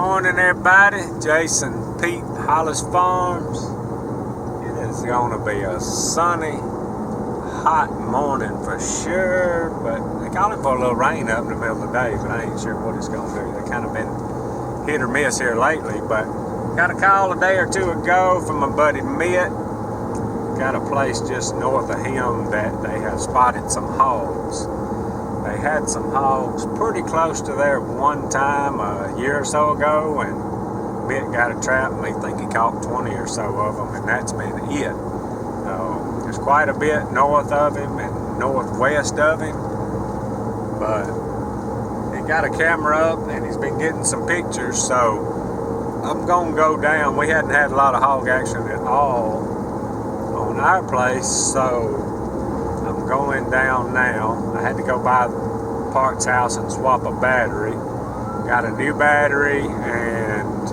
Morning, everybody. Jason, Pete, Hollis Farms. It is gonna be a sunny, hot morning for sure, but they calling for a little rain up in the middle of the day, but I ain't sure what it's gonna do. They kind of been hit or miss here lately, but got a call a day or two ago from my buddy Mitt. Got a place just north of him that they have spotted some hogs. They had some hogs pretty close to there one time a year or so ago, and Mitt got a trap and I think he caught 20 or so of them, and that's been it. There's quite a bit north of him and northwest of him, but he got a camera up and he's been getting some pictures, so I'm gonna go down. We hadn't had a lot of hog action at all on our place, so I'm going down now. I had to go by the parts house and swap a battery. Got a new battery and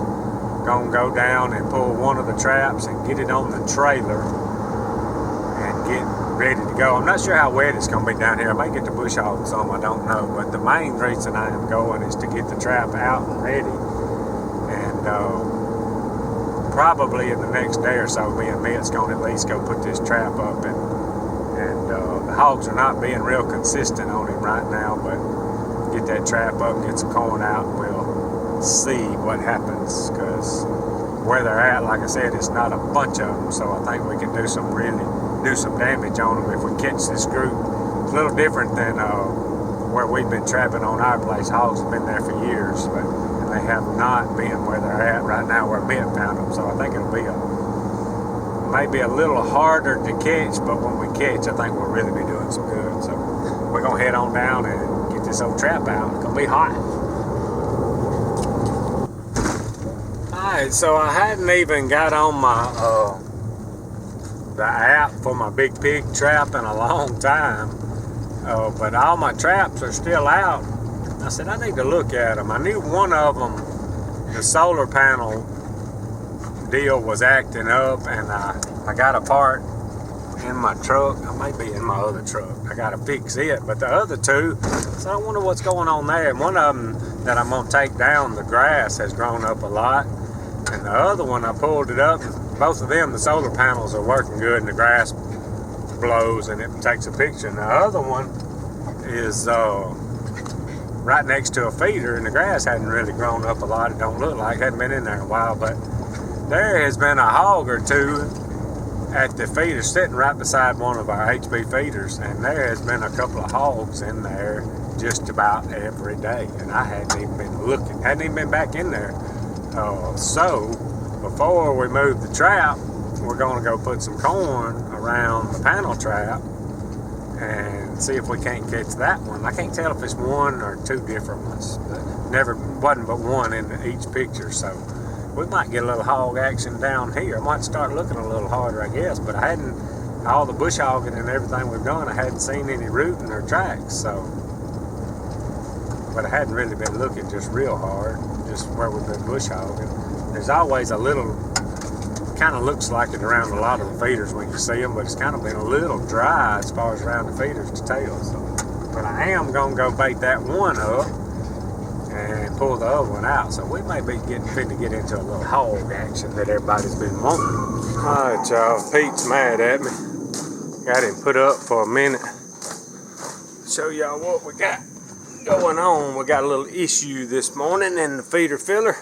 gonna go down and pull one of the traps and get it on the trailer and get ready to go. I'm not sure how wet it's gonna be down here. I might get the bush hog some, I don't know. But the main reason I am going is to get the trap out and ready. And probably in the next day or so, me and Mitt's gonna at least go put this trap up, and the hogs are not being real consistent on him right now, but get that trap up, get some corn out, and we'll see what happens, because where they're at, like I said, it's not a bunch of them, so I think we can do some damage on them if we catch this group. It's a little different than where we've been trapping on our place. Hogs have been there for years, but they have not been where they're at right now where Mitt found them, so I think it'll be maybe a little harder to catch, but when we catch, I think we'll really be doing some good. So we're gonna head on down and get this old trap out. It's gonna be hot. Alright, so I hadn't even got on my the app for my big pig trap in a long time, but all my traps are still out. I said I need to look at them. I knew one of them, the solar panel deal was acting up, and I got a part in my truck. I may be in my other truck. I gotta fix it, but the other two, so I wonder what's going on there. And one of them that I'm gonna take down, the grass has grown up a lot, and the other one I pulled it up. Both of them, the solar panels are working good, and the grass blows and it takes a picture. And the other one is right next to a feeder, and the grass hadn't really grown up a lot. It don't look like it, hadn't been in there in a while, but there has been a hog or two at the feeder sitting right beside one of our HB feeders, and there has been a couple of hogs in there just about every day, and I hadn't even been looking, hadn't even been back in there. So before we move the trap, we're going to go put some corn around the panel trap and see if we can't catch that one. I can't tell if it's one or two different ones. Wasn't but one in each picture, so we might get a little hog action down here. I might start looking a little harder, I guess, but I hadn't, all the bush hogging and everything we've done, I hadn't seen any rooting or tracks, so, but I hadn't really been looking just real hard, just where we've been bush hogging. There's always a little, kind of looks like it around a lot of the feeders when you see them, but it's kind of been a little dry as far as around the feeders to tell, so, but I am gonna go bait that one up and pull the other one out. So we may be fit to get into a little hog action that everybody's been wanting. Alright, y'all, Pete's mad at me. Got him put up for a minute. Show y'all what we got going on. We got a little issue this morning in the feeder filler.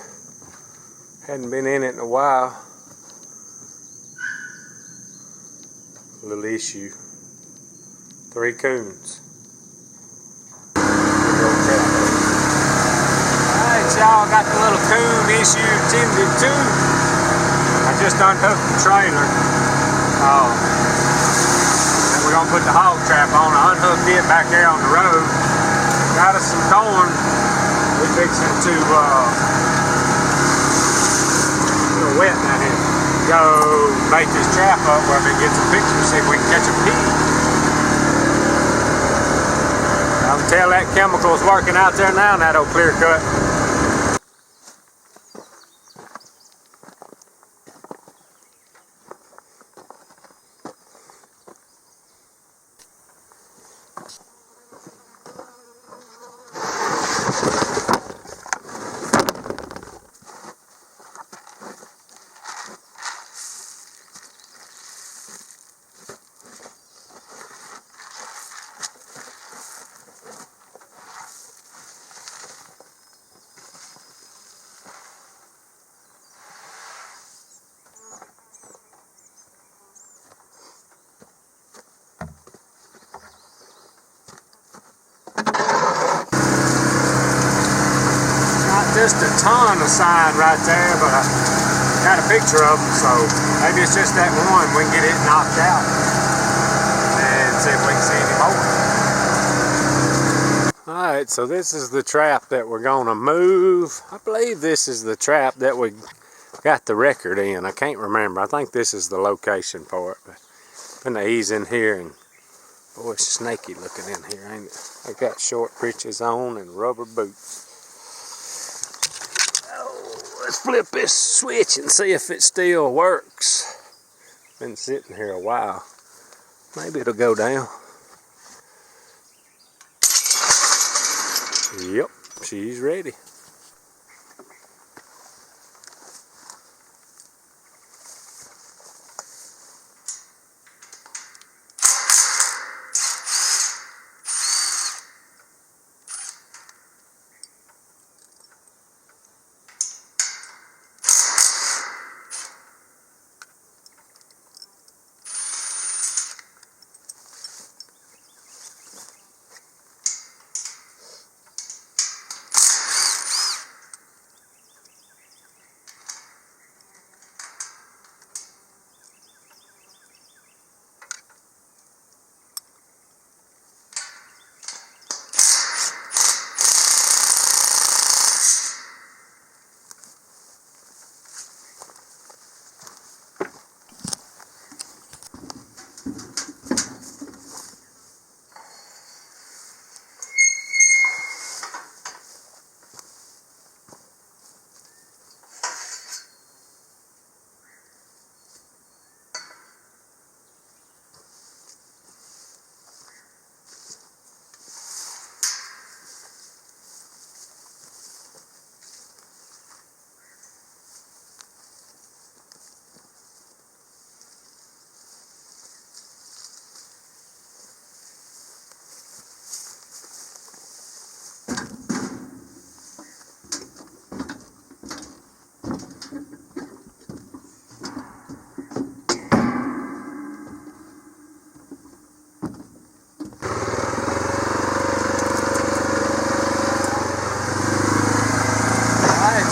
Hadn't been in it in a while. A little issue. 3 coons. Y'all, got the little coon issue tended to. I just unhooked the trailer. And we're gonna put the hog trap on. I unhooked it back there on the road. Got us some corn. We're fixing to a little wet down here. Go bait this trap up where we can get some pictures, see if we can catch a pig. I can tell that chemical's working out there now in that old clear cut. just a ton of sign right there, but I got a picture of them, so maybe it's just that one. We can get it knocked out and see if we can see any more. Alright, so this is the trap that we're gonna move. I believe this is the trap that we got the record in. I can't remember. I think this is the location for it. But I'm gonna ease in here, and boy, it's snaky looking in here, ain't it? I got short breeches on and rubber boots. Oh, let's flip this switch and see if it still works. Been sitting here a while. Maybe it'll go down. Yep, she's ready.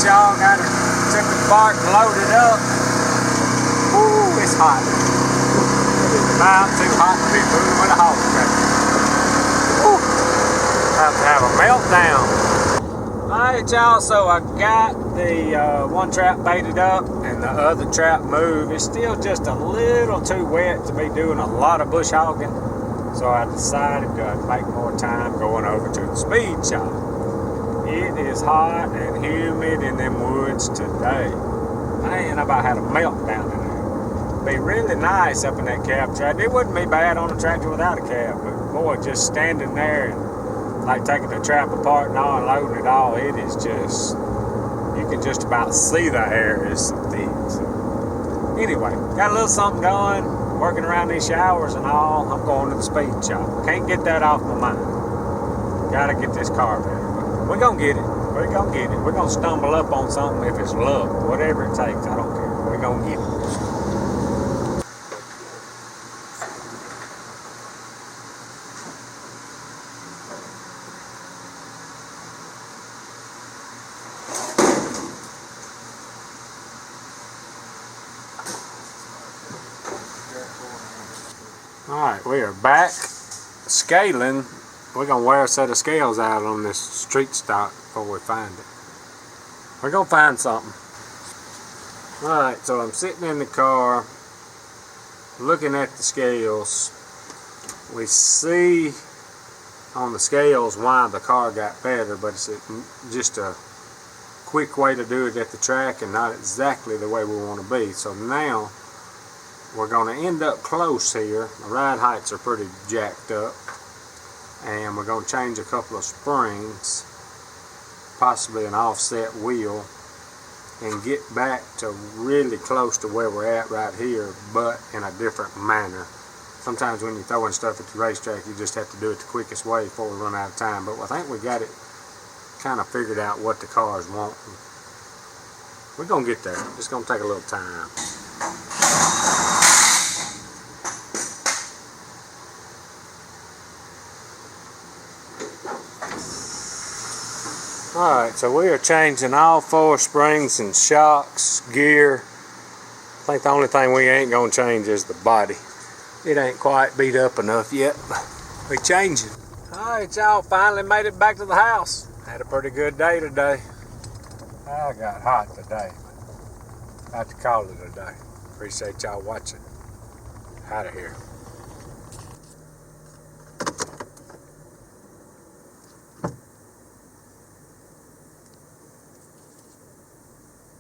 Y'all got it, took the bark and loaded up. Ooh, it's hot. It's about too hot to be moving with a hog tractor. Ooh, have to have a meltdown. Alright y'all, so I got the one trap baited up and the other trap moved. It's still just a little too wet to be doing a lot of bush hogging. So I decided to make more time going over to the speed shop. It is hot and humid in them woods today. Man, I about had a meltdown in there. It'd be really nice up in that cab tractor. It wouldn't be bad on a tractor without a cab, but boy, just standing there and like taking the trap apart and all and loading it all, it is just, you can just about see the hair is thick. So, anyway, got a little something going, working around these showers and all. I'm going to the speed shop. Can't get that off my mind. Gotta get this car better. We're gonna get it. We're gonna get it. We're gonna stumble up on something if it's luck. Whatever it takes, I don't care. We're gonna get it. Alright, we are back scaling. We're going to wear a set of scales out on this street stock before we find it. We're going to find something. Alright, so I'm sitting in the car looking at the scales. We see on the scales why the car got better, but it's just a quick way to do it at the track and not exactly the way we want to be. So now we're going to end up close here. The ride heights are pretty jacked up. And we're going to change a couple of springs, possibly an offset wheel, and get back to really close to where we're at right here, but in a different manner. Sometimes when you're throwing stuff at the racetrack, you just have to do it the quickest way before we run out of time. But I think we got it kind of figured out what the cars want. We're going to get there. It's going to take a little time. Alright, so we are changing all 4 springs and shocks, gear. I think the only thing we ain't gonna change is the body. It ain't quite beat up enough yet. We changing. Alright, y'all finally made it back to the house. Had a pretty good day today. I got hot today. Have to call it a day. Appreciate y'all watching. Out of here.